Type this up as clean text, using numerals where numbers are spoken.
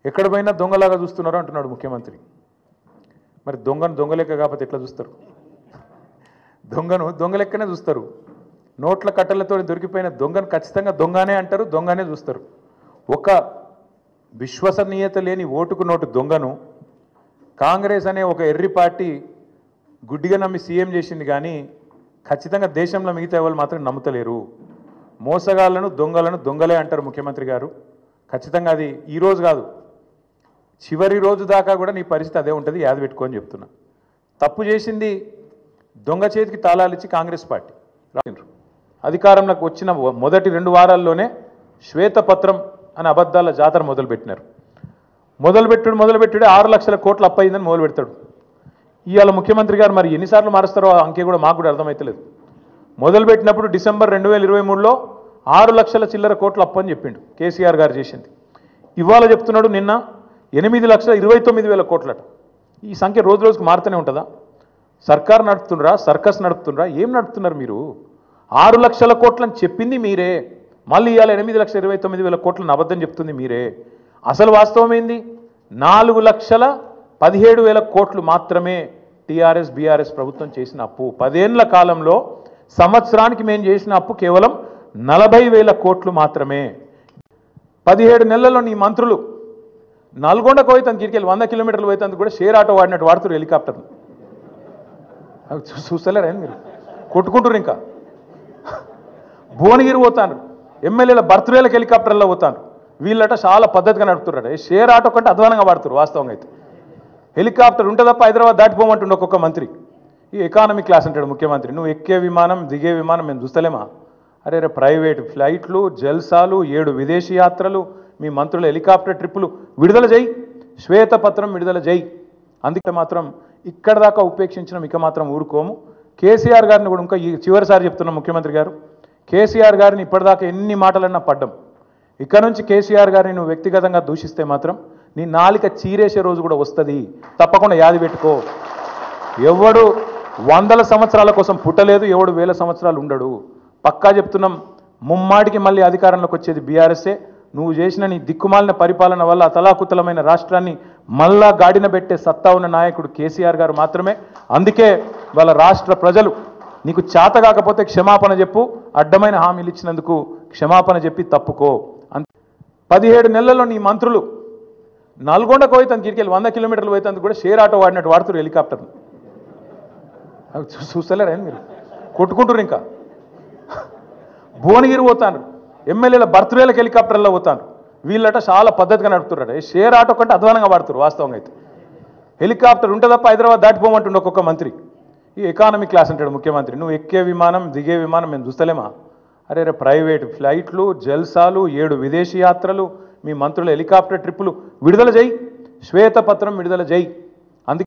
ఎక్కడ పోయినా దొంగలాగా చూస్తున్నారు అంటున్నాడు ముఖ్యమంత్రి. మరి దొంగను దొంగలెక్క కాకపోతే ఎట్లా చూస్తారు? దొంగను దొంగలెక్కనే చూస్తారు. నోట్ల కట్టలతో దొరికిపోయిన దొంగను ఖచ్చితంగా దొంగనే అంటారు, దొంగనే చూస్తారు. ఒక విశ్వసనీయత లేని ఓటుకు నోటు దొంగను కాంగ్రెస్ అనే ఒక ఎర్రి పార్టీ గుడ్డిగా నమ్మి సీఎం చేసింది, కానీ ఖచ్చితంగా దేశంలో మిగతా వాళ్ళు మాత్రం నమ్ముతలేరు. మోసగాళ్లను దొంగలను దొంగలే అంటారు ముఖ్యమంత్రి గారు. ఖచ్చితంగా అది ఈరోజు కాదు, చివరి రోజు దాకా కూడా నీ పరిస్థితి అదే ఉంటుంది, యాది పెట్టుకోని చెప్తున్నా. తప్పు చేసింది దొంగ చేతికి తాళాలు ఇచ్చి కాంగ్రెస్ పార్టీ అధికారంలోకి వచ్చిన మొదటి 2 వారాల్లోనే శ్వేతపత్రం అనే అబద్ధాల జాతర మొదలుపెట్టినారు. మొదలుపెట్టుడు 6 లక్షల కోట్ల అప్పు అయిందని మొదలు పెడతాడు. ఇవాళ ముఖ్యమంత్రి గారు మరి ఎన్నిసార్లు మారుస్తారో ఆ అంకె కూడా మాకు కూడా అర్థమవుతలేదు. మొదలుపెట్టినప్పుడు డిసెంబర్ 2023లో 6 లక్షల చిల్లర కోట్ల అప్పు అని చెప్పిండు, కేసీఆర్ గారు చేసింది. ఇవాళ చెప్తున్నాడు నిన్న 8,29,000 కోట్లట. ఈ సంఖ్య రోజు రోజుకు మారుతూనే ఉంటుందా? సర్కార్ నడుపుతుండ్రా, సర్కస్ నడుపుతుండ్రా, ఏం నడుపుతున్నారు మీరు? 6 లక్షల కోట్లని చెప్పింది మీరే, మళ్ళీ ఇవాళ 8,29,000 కోట్లను అబద్ధం చెప్తుంది మీరే. అసలు వాస్తవం ఏంది? 4,17,000 కోట్లు మాత్రమే టీఆర్ఎస్ బీఆర్ఎస్ ప్రభుత్వం చేసిన అప్పు. 10 ఏళ్ల కాలంలో సంవత్సరానికి మేము చేసిన అప్పు కేవలం 40,000 కోట్లు మాత్రమే. 17 నెలల్లో నీ మంత్రులు నల్గొండకు పోయి తన గిరికెళ్ళి 100 కిలోమీటర్లు పోయేందుకు కూడా షేర్ ఆటో వాడినట్టు వాడుతున్నారు హెలికాప్టర్లు. చూస్తలేరా మీరు? కొట్టుకుంటారు. ఇంకా భువనగిరి పోతాను, ఎమ్మెల్యేల బర్త్డేలకు హెలికాప్టర్లో పోతాను. వీళ్ళట చాలా పద్ధతిగా నడుపుతున్నారట. షేర్ ఆటో కంటే అధ్వానంగా వాడుతారు వాస్తవంగా అయితే. హెలికాప్టర్ ఉంటే తప్ప హైదరాబాద్ దాటిపోమంటుండే ఒక్కొక్క మంత్రి. ఈ ఎకానమీ క్లాస్ అంటాడు ముఖ్యమంత్రి. నువ్వు ఎక్కే విమానం దిగే విమానం మేము చూస్తలేమా? అరే ప్రైవేట్ ఫ్లైట్లు, జల్సాలు, 7 విదేశీ యాత్రలు, మీ మంత్రుల హెలికాప్టర్ ట్రిప్పులు విడుదల చేయి, శ్వేతపత్రం విడుదల చేయి. అందుకే మాత్రం ఇక్కడ దాకా ఉపేక్షించడం ఇక మాత్రం ఊరుకోము. కేసీఆర్ గారిని కూడా ఇంకా ఈ చివరిసారి చెప్తున్నాం ముఖ్యమంత్రి గారు, కేసీఆర్ గారిని ఇప్పటిదాకా ఎన్ని మాటలన్నా పడ్డం. ఇక్కడ నుంచి కేసీఆర్ గారిని నువ్వు వ్యక్తిగతంగా దూషిస్తే మాత్రం నీ నాలిక చీరేసే రోజు కూడా వస్తుంది. తప్పకుండా యాది పెట్టుకో. ఎవడు 100 సంవత్సరాల కోసం పుట్టలేదు, ఎవడు 1000 సంవత్సరాలు ఉండడు. పక్కా చెప్తున్నాం, ముమ్మాటికి మళ్ళీ అధికారంలోకి వచ్చేది బీఆర్ఎస్ఏ. నువ్వు చేసిన నీ దిక్కుమాలిన పరిపాలన వల్ల అతలాకుతలమైన రాష్ట్రాన్ని మళ్ళా గాడిన పెట్టే సత్తా ఉన్న నాయకుడు కేసీఆర్ గారు మాత్రమే. అందుకే వాళ్ళ రాష్ట్ర ప్రజలు నీకు చేత కాకపోతే క్షమాపణ చెప్పు, అడ్డమైన హామీలు ఇచ్చినందుకు క్షమాపణ చెప్పి తప్పుకో. 17 నెలల్లో నీ మంత్రులు నల్గొండకు పోయి తన గిరికెళ్ళి 100 కిలోమీటర్లు పోయేందుకు కూడా షేర్ ఆటో వాడినట్టు వాడుతున్నారు హెలికాప్టర్లు. చూస్తలేరా మీరు? కొట్టుకుంటారు. ఇంకా భువనగిరి పోతాను, ఎమ్మెల్యేల బర్త్డేలకు హెలికాప్టర్లో పోతాను. వీళ్ళట చాలా పద్ధతిగా నడుపుతున్నారట. షేర్ ఆటో కంటే అధ్వానంగా వాడుతారు వాస్తవంగా అయితే. హెలికాప్టర్ ఉంటే తప్ప హైదరాబాద్ దాటిపోమంటుండే ఒక్కొక్క మంత్రి. ఈ ఎకానమీ క్లాస్ అంటాడు ముఖ్యమంత్రి. నువ్వు ఎక్కే విమానం దిగే విమానం మేము చూస్తలేమా? అరే ప్రైవేట్ ఫ్లైట్లు, జల్సాలు, 7 విదేశీ యాత్రలు, మీ మంత్రుల హెలికాప్టర్ ట్రిప్పులు విడుదల చేయి, శ్వేతపత్రం విడుదల చేయి.